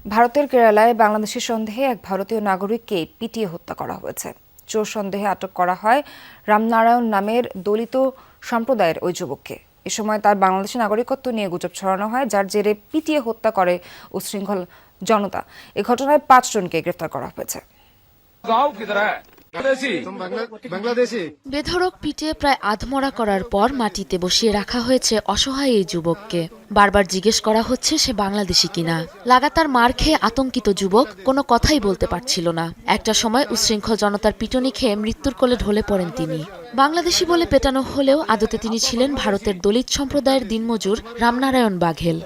ভারতের কেরালায় বাংলাদেশি সন্দেহে এক ভারতীয় নাগরিককে পিটিয়ে হত্যা করা হয়েছে। চোর সন্দেহে আটক করা হয় রামনারায়ণ নামের দলিত সম্প্রদায়ের ওই যুবককে। এ সময় তার বাংলাদেশি নাগরিকত্ব নিয়ে গুজব ছড়ানো হয়, যার জেরে পিটিয়ে হত্যা করে উচ্ছৃঙ্খল জনতা। এ ঘটনায় 5 জনকে গ্রেফতার করা হয়েছে। বেধড়ক পিটিয়ে প্রায় আধমরা করার পর মাটিতে বসিয়ে রাখা হয়েছে অসহায় এই যুবককে। বারবার জিজ্ঞেস করা হচ্ছে সে বাংলাদেশি কিনা। লাগাতার মার খেয়ে আতঙ্কিত যুবক কোনো কথাই বলতে পারছিল না। একটা সময় উচ্ছৃঙ্খল জনতার পিটুনি খেয়ে মৃত্যুর কোলে ঢলে পড়েন তিনি। বাংলাদেশি বলে পেটানো হলেও আদতে তিনি ছিলেন ভারতের দলিত সম্প্রদায়ের দিনমজুর রামনারায়ণ বাঘেল।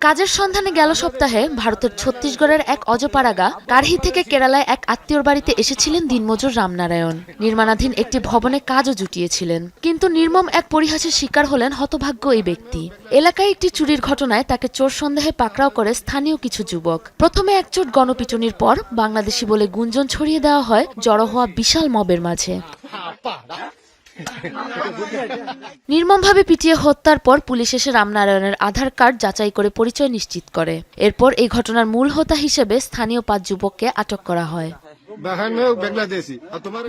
কাজের সন্ধানে গেল সপ্তাহে ভারতের ছত্তিশগড়ের এক অজপাড়াগা কারহি থেকে কেরালায় এক আত্মীয়র বাড়িতে এসেছিলেন দিনমজুর রামনারায়ণ। নির্মাণাধীন একটি ভবনে কাজও জুটিয়েছিলেন, কিন্তু নির্মম এক পরিহাসের শিকার হলেন হতভাগ্য এই ব্যক্তি। এলাকায় একটি চুরির ঘটনায় তাকে চোর সন্দেহে পাকড়াও করে স্থানীয় কিছু যুবক। প্রথমে একচোট গণপিটুনির পর বাংলাদেশি বলে গুঞ্জন ছড়িয়ে দেওয়া হয় জড়ো হওয়া বিশাল মবের মাঝে। নির্মমভাবে পিটিয়ে হত্যার পর পুলিশ এসে রামনারায়ণের আধার কার্ড যাচাই করে পরিচয় নিশ্চিত করে। এরপর এই ঘটনার মূল হোতা হিসেবে স্থানীয় 5 যুবককে আটক করা হয়।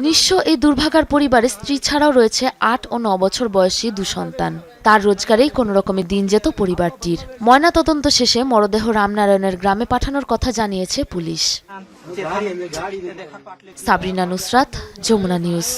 নিঃস্ব এই দুর্ভাগার পরিবারে স্ত্রী ছাড়াও রয়েছে 8 ও 9 বছর বয়সী 2 সন্তান। তার রোজগারেই কোনো রকমে দিন যেত পরিবারটির। ময়নাতদন্ত শেষে মরদেহ রামনারায়ণের গ্রামে পাঠানোর কথা জানিয়েছে পুলিশ। সাবরিনা নুসরাত, যমুনা নিউজ।